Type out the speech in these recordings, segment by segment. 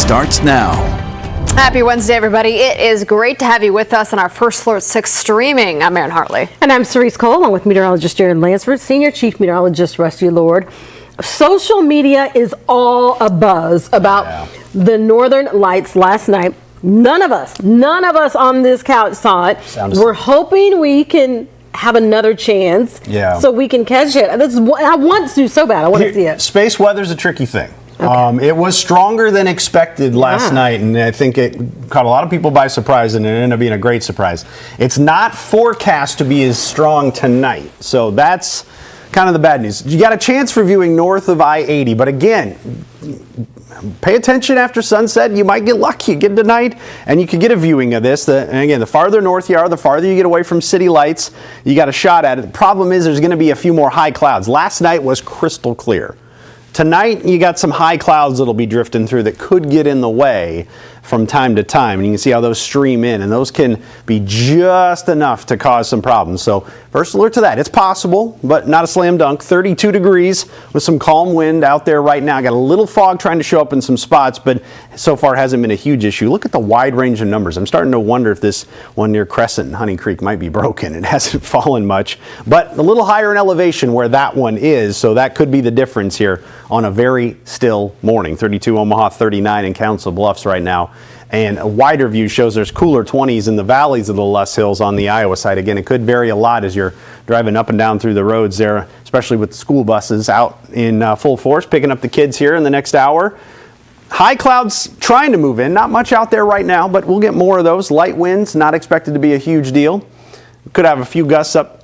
starts now. Happy Wednesday, everybody. It is great to have you with us on our First Floor at 6 streaming. I'm Erin Hartley. And I'm Cerise Cole, along with meteorologist Jared Lansford, Senior Chief Meteorologist Rusty Lord. Social media is all abuzz about the Northern Lights last night. None of us on this couch saw it. We're hoping we can have another chance so we can catch it. I want to so bad. I want to see it. Space weather's a tricky thing. Okay. It was stronger than expected last night, and I think it caught a lot of people by surprise, and it ended up being a great surprise. It's not forecast to be as strong tonight, so that's kind of the bad news. You got a chance for viewing north of I-80, but again, pay attention after sunset. You might get lucky again tonight, and you could get a viewing of this. And again, the farther north you are, the farther you get away from city lights, you got a shot at it. The problem is there's going to be a few more high clouds. Last night was crystal clear. Tonight, you got some high clouds that'll be drifting through that could get in the way from time to time. And you can see how those stream in, and those can be just enough to cause some problems. So first alert to that. It's possible, but not a slam dunk. 32 degrees with some calm wind out there right now. Got a little fog trying to show up in some spots, but so far hasn't been a huge issue. Look at the wide range of numbers. I'm starting to wonder if this one near Crescent and Honey Creek might be broken. It hasn't fallen much, but a little higher in elevation where that one is, so that could be the difference here on a very still morning. 32 Omaha, 39 in Council Bluffs right now. And a wider view shows there's cooler 20s in the valleys of the Les Hills on the Iowa side. Again, it could vary a lot as you're driving up and down through the roads there, especially with the school buses out in full force, picking up the kids here in the next hour. High clouds trying to move in. Not much out there right now, but we'll get more of those. Light winds, not expected to be a huge deal. Could have a few gusts up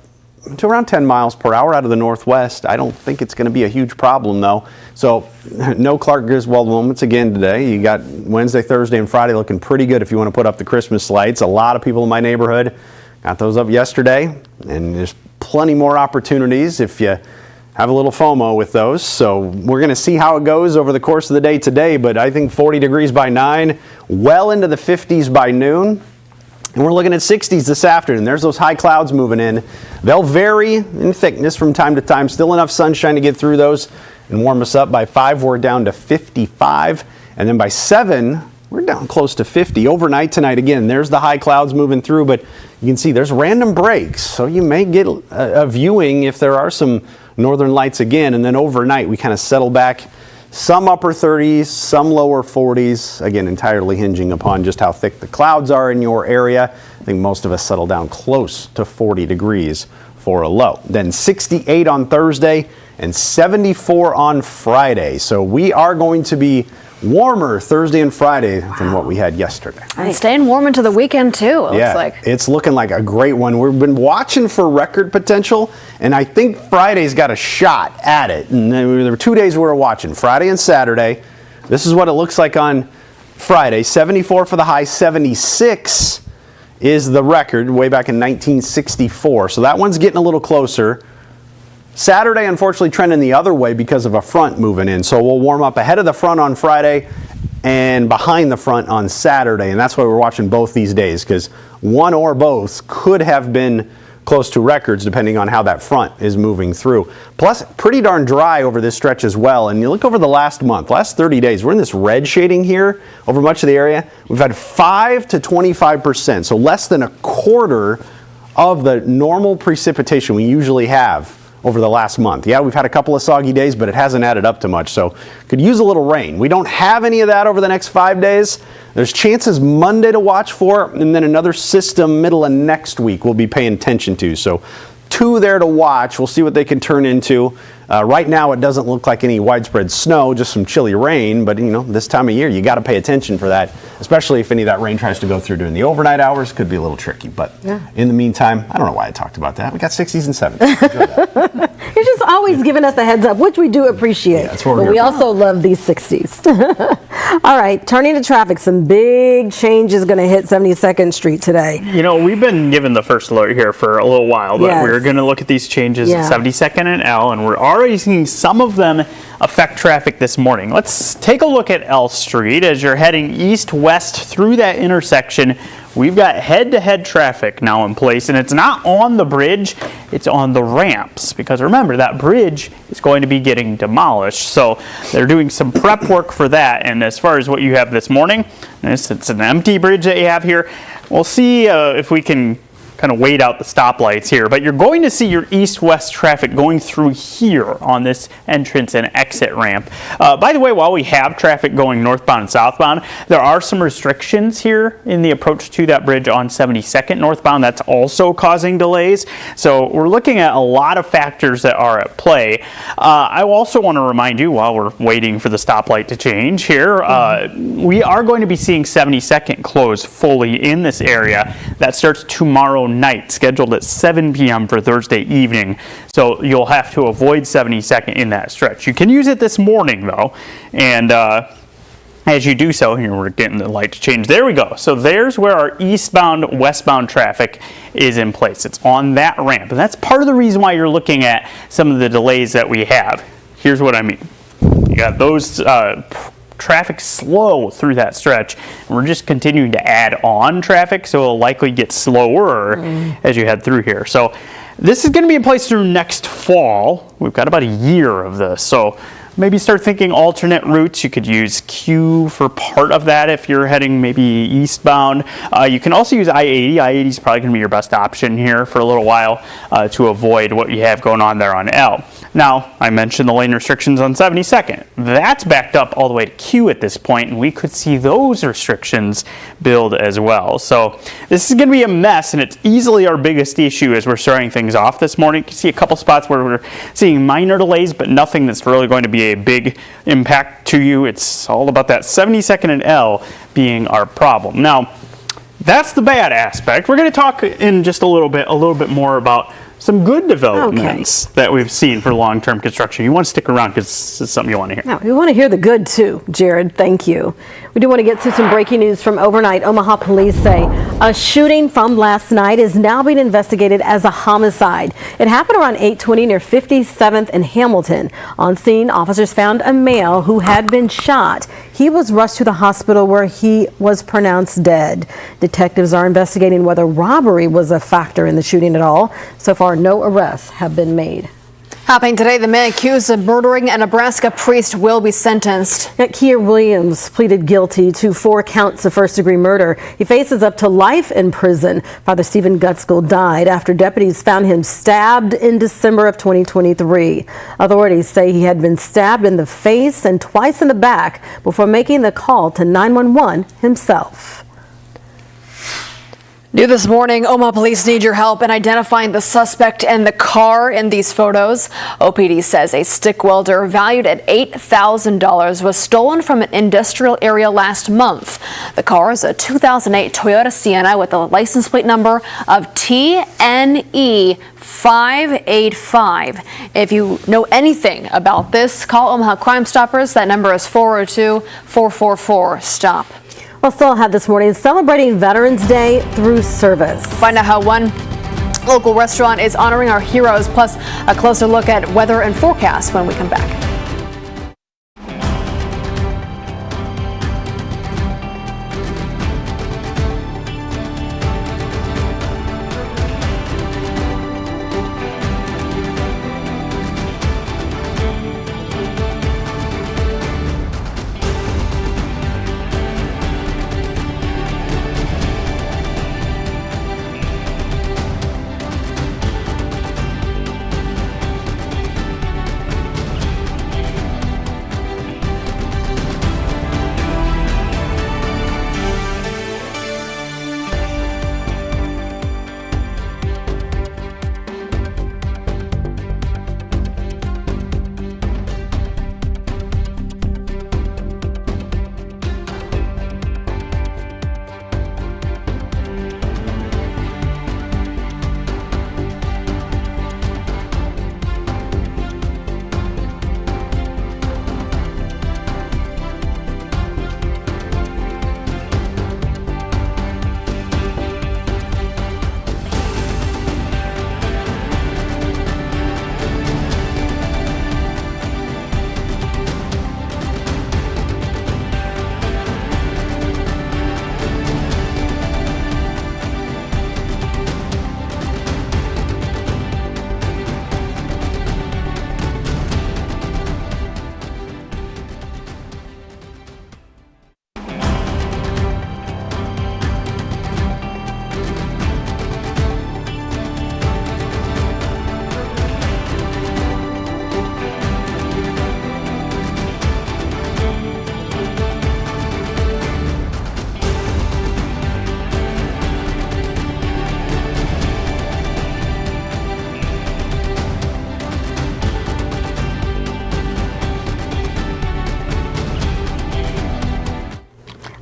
to around 10 miles per hour out of the northwest. I don't think it's going to be a huge problem, though. So no Clark Griswold moments again today. You got Wednesday, Thursday, and Friday looking pretty good if you want to put up the Christmas lights. A lot of people in my neighborhood got those up yesterday, and there's plenty more opportunities if you have a little FOMO with those. So we're going to see how it goes over the course of the day today, but I think 40 degrees by 9, well into the 50s by noon. And we're looking at 60s this afternoon. There's those high clouds moving in. They'll vary in thickness from time to time. Still enough sunshine to get through those and warm us up. By 5, we're down to 55. And then by 7, we're down close to 50. Overnight tonight, again, there's the high clouds moving through, but you can see there's random breaks. So you may get a viewing if there are some northern lights again. And then overnight, we kind of settle back. Some upper 30s, some lower 40s, again, entirely hinging upon just how thick the clouds are in your area. I think most of us settle down close to 40 degrees for a low. Then 68 on Thursday and 74 on Friday. So we are going to be warmer Thursday and Friday than what we had yesterday. And staying warm into the weekend, too, it looks like. It's looking like a great one. We've been watching for record potential, and I think Friday's got a shot at it. And there were 2 days we were watching, Friday and Saturday. This is what it looks like on Friday. 74 for the high, 76 is the record way back in 1964. So that one's getting a little closer. Saturday, unfortunately, trending the other way because of a front moving in. So we'll warm up ahead of the front on Friday and behind the front on Saturday. And that's why we're watching both these days, because one or both could have been close to records depending on how that front is moving through. Plus, pretty darn dry over this stretch as well. And you look over the last month, last 30 days, we're in this red shading here over much of the area. We've had 5 to 25%, so less than a quarter of the normal precipitation we usually have over the last month. Yeah, we've had a couple of soggy days, but it hasn't added up to much, so could use a little rain. We don't have any of that over the next 5 days. There's chances Monday to watch for, and then another system middle of next week we'll be paying attention to. So 2 there to watch. We'll see what they can turn into. Right now it doesn't look like any widespread snow, just some chilly rain, but you know, this time of year you got to pay attention for that, especially if any of that rain tries to go through during the overnight hours. Could be a little tricky, but in the meantime, I don't know why I talked about that. We got 60s and 70s. You're just always giving us a heads up, which we do appreciate. Yeah, that's what but we also love these 60s. All right, turning to traffic, some big changes going to hit 72nd Street today. You know, we've been given the first alert here for a little while, but we're going to look at these changes at 72nd and L, and we're already seeing some of them affect traffic this morning. Let's take a look at L Street as you're heading east-west through that intersection. we've got head-to-head traffic now in place, and it's not on the bridge, it's on the ramps, because remember, that bridge is going to be getting demolished. So they're doing some prep work for that. And as far as what you have this morning, it's an empty bridge that you have here. We'll see if we can kind of wait out the stoplights here, but you're going to see your east-west traffic going through here on this entrance and exit ramp. By the way, while we have traffic going northbound and southbound, there are some restrictions here in the approach to that bridge on 72nd northbound. That's also causing delays. So we're looking at a lot of factors that are at play. I also want to remind you, while we're waiting for the stoplight to change here, we are going to be seeing 72nd close fully in this area. That starts tomorrow night, scheduled at 7 p.m. for Thursday evening. So you'll have to avoid 72nd in that stretch. You can use it this morning though, and as you do so, here we're getting the light to change. There we go. So there's where our eastbound, westbound traffic is in place. It's on that ramp, and that's part of the reason why you're looking at some of the delays that we have. Here's what I mean. You got those traffic slow through that stretch. We're just continuing to add on traffic, so it'll likely get slower as you head through here. So this is going to be in place through next fall. We've got about a year of this, so maybe start thinking alternate routes. You could use Q for part of that if you're heading maybe eastbound. You can also use I-80. I-80 is probably going to be your best option here for a little while to avoid what you have going on there on L. Now, I mentioned the lane restrictions on 72nd. That's backed up all the way to Q at this point, and we could see those restrictions build as well. So this is going to be a mess, and it's easily our biggest issue as we're starting things off this morning. You can see a couple spots where we're seeing minor delays, but nothing that's really going to be a big impact to you. It's all about that 72nd and L being our problem. Now, that's the bad aspect. We're going to talk in just a little bit more about some good developments that we've seen for long-term construction. You want to stick around because this is something you want to hear. No, we want to hear the good too, Jared. Thank you. We do want to get to some breaking news from overnight. Omaha police say a shooting from last night is now being investigated as a homicide. It happened around 8:20 near 57th and Hamilton. On scene, officers found a male who had been shot. He was rushed to the hospital where he was pronounced dead. Detectives are investigating whether robbery was a factor in the shooting at all. So far, no arrests have been made. Happening today, the man accused of murdering a Nebraska priest will be sentenced. Keir Williams pleaded guilty to 4 counts of first-degree murder. He faces up to life in prison. Father Stephen Gutskill died after deputies found him stabbed in December of 2023. Authorities say he had been stabbed in the face and twice in the back before making the call to 911 himself. New this morning, Omaha police need your help in identifying the suspect and the car in these photos. OPD says a stick welder valued at $8,000 was stolen from an industrial area last month. The car is a 2008 Toyota Sienna with a license plate number of TNE 585. If you know anything about this, call Omaha Crime Stoppers. That number is 402-444-STOP. Well, still ahead this morning, celebrating Veterans Day through service. Find out how one local restaurant is honoring our heroes, plus a closer look at weather and forecast when we come back.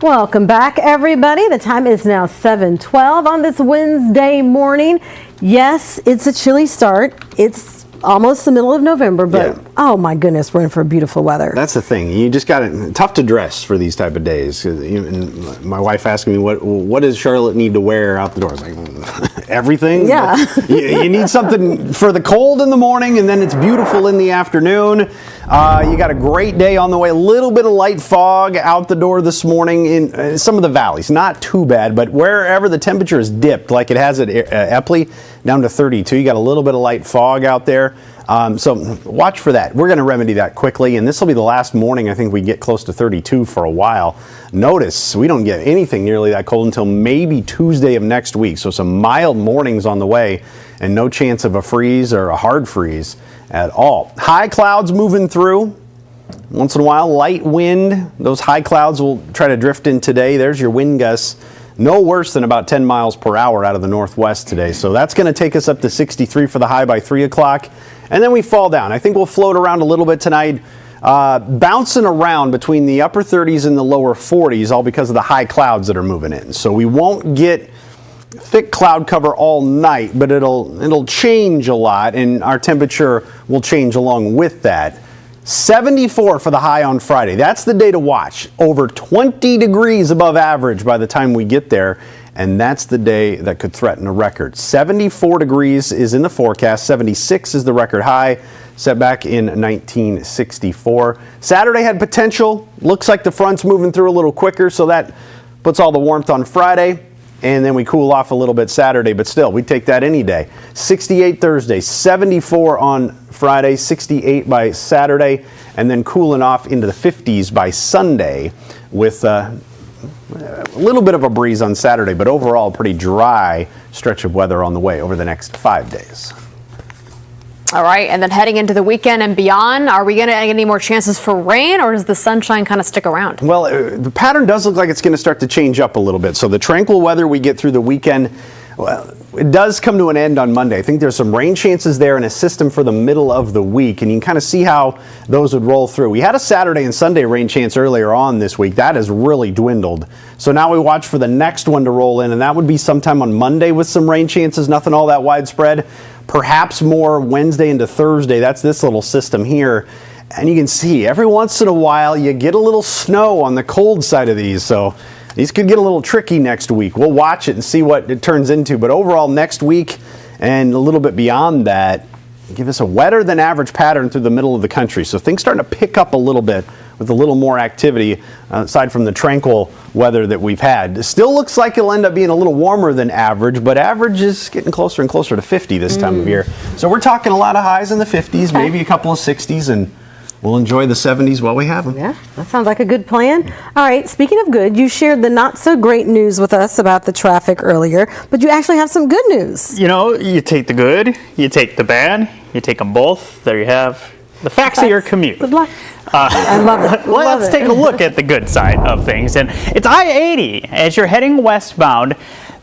Welcome back, everybody. The time is now 7:12 on this Wednesday morning. Yes, it's a chilly start. It's almost the middle of November, but oh my goodness, we're in for beautiful weather. That's the thing. You just got it. Tough to dress for these type of days. And my wife asked me, what does Charlotte need to wear out the door? I was like, everything. Yeah. You need something for the cold in the morning, and then it's beautiful in the afternoon. You got a great day on the way. A little bit of light fog out the door this morning in some of the valleys. Not too bad, but wherever the temperature is dipped, like it has at Epley, down to 32, you got a little bit of light fog out there. So watch for that. We're going to remedy that quickly, and this will be the last morning I think we get close to 32 for a while. Notice we don't get anything nearly that cold until maybe Tuesday of next week. So some mild mornings on the way, and no chance of a freeze or a hard freeze at all. High clouds moving through. Once in a while, light wind. Those high clouds will try to drift in today. There's your wind gusts. No worse than about 10 miles per hour out of the northwest today. So that's going to take us up to 63 for the high by 3 o'clock. And then we fall down. I think we'll float around a little bit tonight, bouncing around between the upper 30s and the lower 40s, all because of the high clouds that are moving in. So we won't get thick cloud cover all night, but it'll change a lot, and our temperature will change along with that. 74 for the high on Friday. That's the day to watch. Over 20 degrees above average by the time we get there, and that's the day that could threaten a record. 74 degrees is in the forecast. 76 is the record high, set back in 1964. Saturday had potential. Looks like the front's moving through a little quicker, so that puts all the warmth on Friday. And then we cool off a little bit Saturday, but still, we take that any day. 68 Thursday, 74 on Friday, 68 by Saturday, and then cooling off into the 50s by Sunday with a little bit of a breeze on Saturday, but overall, pretty dry stretch of weather on the way over the next 5 days. All right, and then heading into the weekend and beyond, are we going to get any more chances for rain, or does the sunshine kind of stick around? Well, the pattern does look like it's going to start to change up a little bit. So the tranquil weather we get through the weekend, well, it does come to an end on Monday. I think there's some rain chances there in a system for the middle of the week, and you can kind of see how those would roll through. We had a Saturday and Sunday rain chance earlier on this week. That has really dwindled. So now we watch for the next one to roll in, and that would be sometime on Monday with some rain chances, nothing all that widespread. Perhaps more Wednesday into Thursday. That's this little system here. And you can see every once in a while you get a little snow on the cold side of these. So these could get a little tricky next week. We'll watch it and see what it turns into. But overall, next week and a little bit beyond that, give us a wetter than average pattern through the middle of the country. So things starting to pick up a little bit with a little more activity aside from the tranquil weather that we've had. It still looks like it'll end up being a little warmer than average, but average is getting closer and closer to 50 this time of year. So we're talking a lot of highs in the 50s, maybe a couple of 60s, and we'll enjoy the 70s while we have them. Yeah, that sounds like a good plan. All right, speaking of good, you shared the not so great news with us about the traffic earlier, but you actually have some good news. You know, you take the good, you take the bad, you take them both. There you have the facts of your commute. I love it. Let's take a look at the good side of things. And it's I-80 as you're heading westbound.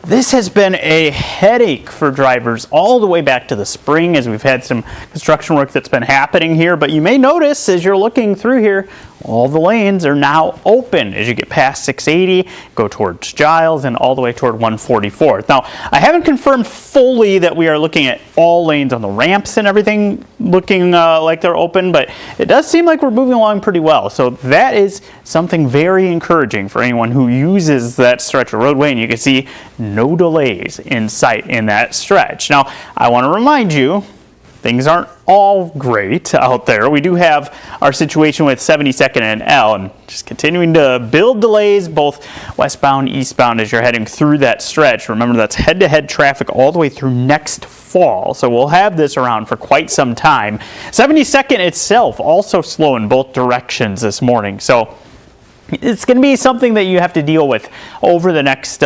This has been a headache for drivers all the way back to the spring as we've had some construction work that's been happening here. But you may notice as you're looking through here, all the lanes are now open as you get past 680, go towards Giles, and all the way toward 144th. Now, I haven't confirmed fully that we are looking at all lanes on the ramps and everything looking like they're open, but it does seem like we're moving along pretty well. So that is something very encouraging for anyone who uses that stretch of roadway, and you can see no delays in sight in that stretch. Now, I want to remind you, things aren't all great out there. We do have our situation with 72nd and L, and just continuing to build delays both westbound, eastbound as you're heading through that stretch. Remember, that's head-to-head traffic all the way through next fall, so we'll have this around for quite some time. 72nd itself also slow in both directions this morning, so it's going to be something that you have to deal with over the next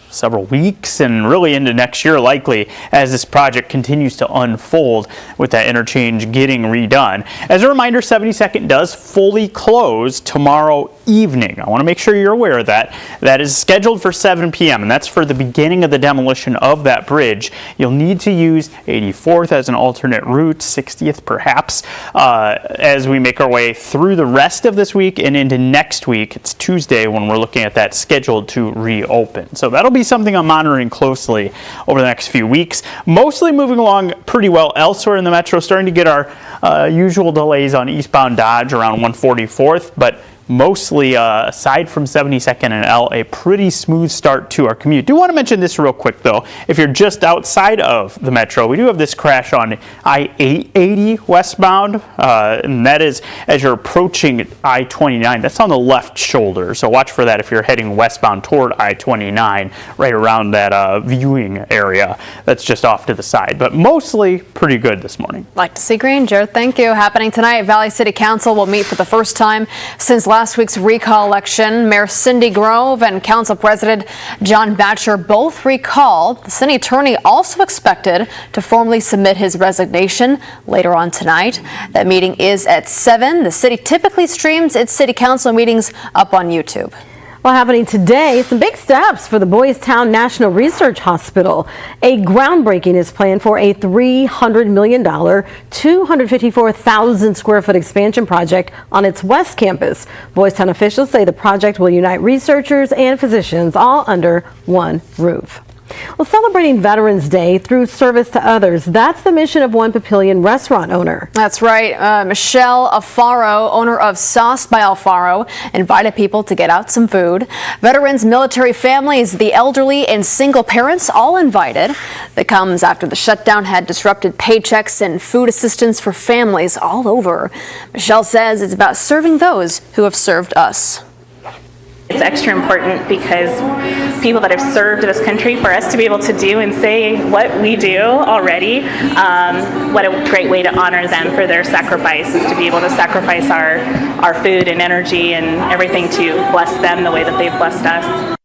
several weeks and really into next year likely as this project continues to unfold with that interchange getting redone. As a reminder, 72nd does fully close tomorrow evening. I want to make sure you're aware of that. That is scheduled for 7 p.m. and that's for the beginning of the demolition of that bridge. You'll need to use 84th as an alternate route, 60th perhaps, as we make our way through the rest of this week and into next week. It's Tuesday when we're looking at that scheduled to reopen. So that'll be something I'm monitoring closely over the next few weeks. Mostly moving along pretty well elsewhere in the metro, starting to get our usual delays on eastbound Dodge around 144th, but mostly, aside from 72nd and L, a pretty smooth start to our commute. Do want to mention this real quick, though. If you're just outside of the metro, we do have this crash on I-880 westbound, and that is as you're approaching I-29. That's on the left shoulder, so watch for that if you're heading westbound toward I-29, right around that viewing area. That's just off to the side, but mostly pretty good this morning. Like to see green, Jared. Thank you. Happening tonight, Valley City Council will meet for the first time since last week's recall election. Mayor Cindy Grove and Council President John Batcher both recalled. The city attorney also expected to formally submit his resignation later on tonight. That meeting is at 7. The city typically streams its city council meetings up on YouTube. Well, happening today, some big steps for the Boys Town National Research Hospital. A groundbreaking is planned for a $300 million, 254,000 square foot expansion project on its west campus. Boys Town officials say the project will unite researchers and physicians all under one roof. Well, celebrating Veterans Day through service to others, that's the mission of one Papillion restaurant owner. That's right. Michelle Alfaro, owner of Sauce by Alfaro, invited people to get out some food. Veterans, military families, the elderly, and single parents all invited. That comes after the shutdown had disrupted paychecks and food assistance for families all over. Michelle says it's about serving those who have served us. It's extra important because people that have served this country, for us to be able to do and say what we do already, what a great way to honor them for their sacrifice is to be able to sacrifice our food and energy and everything to bless them the way that they've blessed us.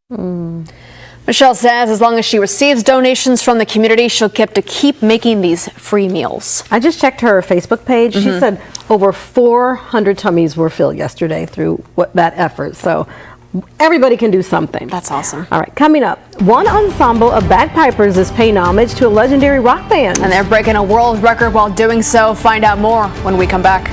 Michelle says as long as she receives donations from the community, she'll keep making these free meals. I just checked her Facebook page. She said over 400 tummies were filled yesterday through that effort. So everybody can do something. That's awesome. All right, coming up, one ensemble of bagpipers is paying homage to a legendary rock band. And they're breaking a world record while doing so. Find out more when we come back.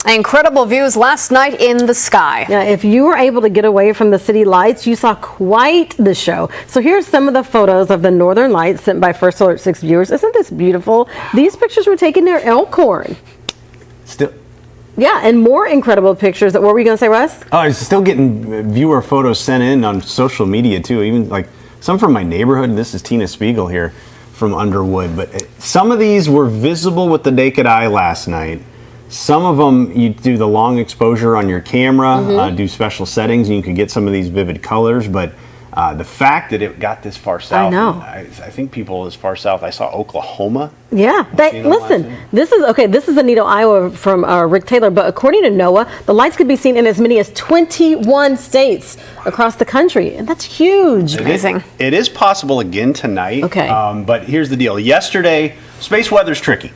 Incredible views last night in the sky. Now, if you were able to get away from the city lights, you saw quite the show. So here's some of the photos of the Northern Lights sent by First Alert 6 viewers. Isn't this beautiful? These pictures were taken near Elkhorn. Yeah, and more incredible pictures. What were you going to say, Russ? Oh, I'm still getting viewer photos sent in on social media too. Even like some from my neighborhood. This is Tina Spiegel here from Underwood. But some of these were visible with the naked eye last night. Some of them you do the long exposure on your camera, do special settings, and you can get some of these vivid colors. But the fact that it got this far south, I know. I think people as far south. I saw Oklahoma. Yeah, listen, this is Anito, Iowa from Rick Taylor, but according to NOAA, the lights could be seen in as many as 21 states across the country, and that's huge. Amazing. It is possible again tonight. Okay. But here's the deal. Yesterday, space weather's tricky.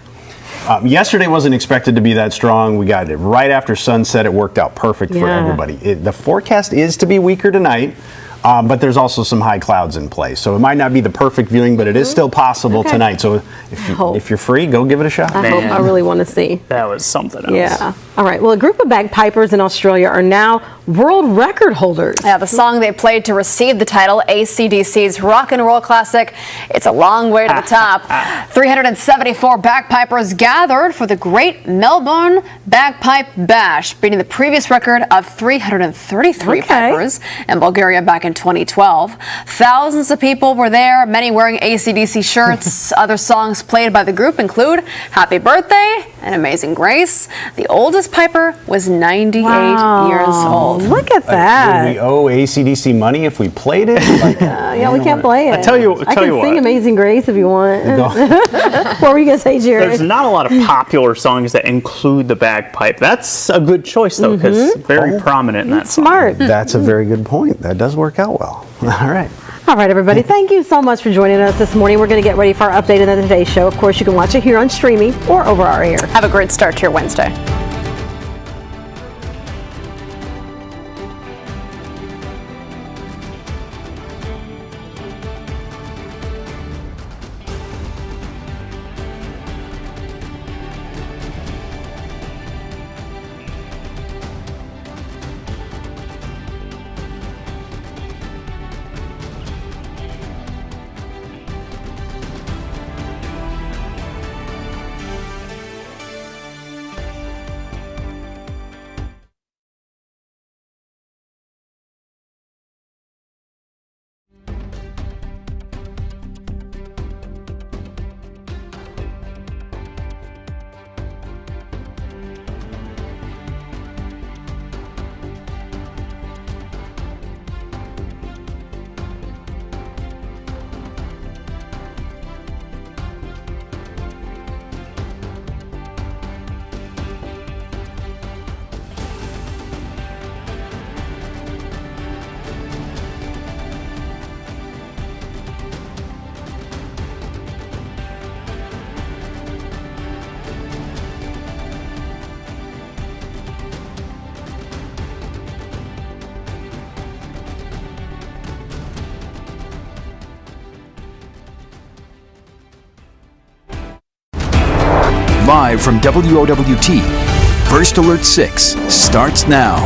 Yesterday wasn't expected to be that strong. We got it right after sunset. It worked out perfect for everybody. The forecast is to be weaker tonight. But there's also some high clouds in place. So it might not be the perfect viewing, but it is still possible tonight. So if you're free, go give it a shot. I really want to see. That was something else. Yeah. All right. Well, a group of bagpipers in Australia are now world record holders. Yeah, the song they played to receive the title, AC/DC's rock and roll classic, It's a Long Way to the Top. 374 bagpipers gathered for the Great Melbourne Bagpipe Bash, beating the previous record of 333 pipers in Bulgaria back in 2012. Thousands of people were there, many wearing AC/DC shirts. Other songs played by the group include Happy Birthday and Amazing Grace. The oldest piper was 98 years old. Look at that. Would we owe AC/DC money if we played it? Yeah, we can't play it. I can sing what. Amazing Grace if you want. What were you going to say, Jared? There's not a lot of popular songs that include the bagpipe. That's a good choice, though, because it's very prominent in that song. Smart. That's a very good point. That does work out well. All right. All right, everybody. Thank you so much for joining us this morning. We're going to get ready for our update of the Today Show. Of course, you can watch it here on streaming or over our air. Have a great start to your Wednesday. Live from WOWT, First Alert 6 starts now.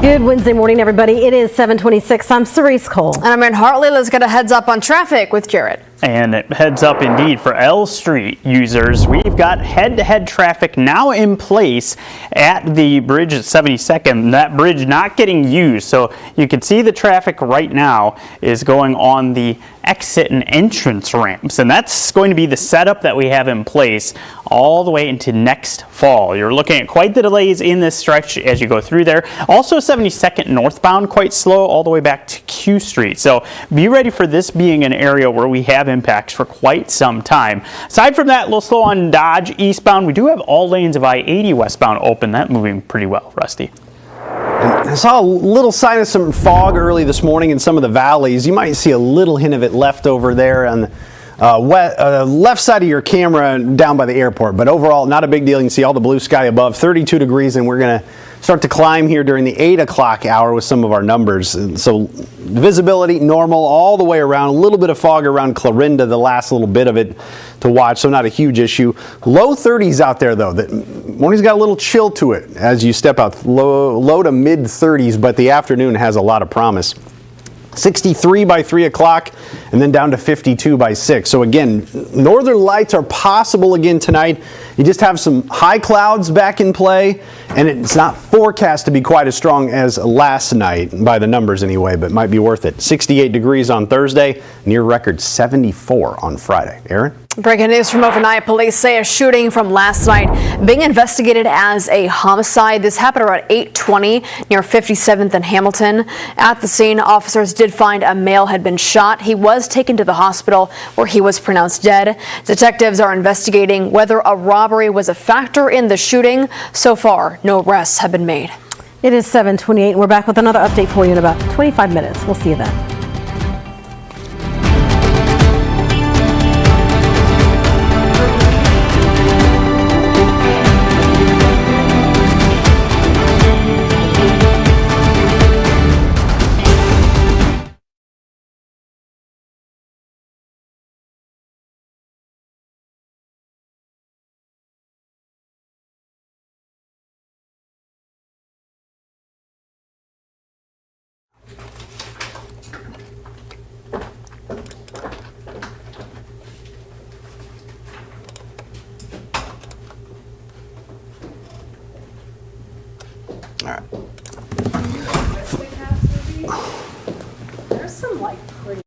Good Wednesday morning, everybody. It is 7:26. I'm Cerise Cole. And I'm in Hartley. Let's get a heads up on traffic with Jared. And it heads up indeed for L Street users. We've got head-to-head traffic now in place at the bridge at 72nd. That bridge not getting used. So you can see the traffic right now is going on the exit and entrance ramps. And that's going to be the setup that we have in place all the way into next fall. You're looking at quite the delays in this stretch as you go through there. Also 72nd northbound quite slow all the way back to Q Street. So be ready for this being an area where we have impacts for quite some time. Aside from that, a little slow on Dodge eastbound. We do have all lanes of I-80 westbound open. That moving pretty well, Rusty. I saw a little sign of some fog early this morning in some of the valleys. You might see a little hint of it left over there on the left side of your camera down by the airport. But overall, not a big deal. You can see all the blue sky above, 32 degrees, and we're going to start to climb here during the 8 o'clock hour with some of our numbers. And so visibility normal all the way around. A little bit of fog around Clarinda, the last little bit of it to watch, so not a huge issue. Low 30s out there, though. The morning's got a little chill to it as you step out. Low to mid 30s, but the afternoon has a lot of promise. 63 by 3 o'clock, and then down to 52 by 6. So again, northern lights are possible again tonight. You just have some high clouds back in play, and it's not forecast to be quite as strong as last night, by the numbers anyway, but might be worth it. 68 degrees on Thursday, near record 74 on Friday. Aaron? Breaking news from overnight. Police say a shooting from last night being investigated as a homicide. This happened around 8:20 near 57th and Hamilton. At the scene, officers did find a male had been shot. He was taken to the hospital where he was pronounced dead. Detectives are investigating whether a robbery was a factor in the shooting. So far, no arrests have been made. It is 7:28, and we're back with another update for you in about 25 minutes. We'll see you then. There's some like pretty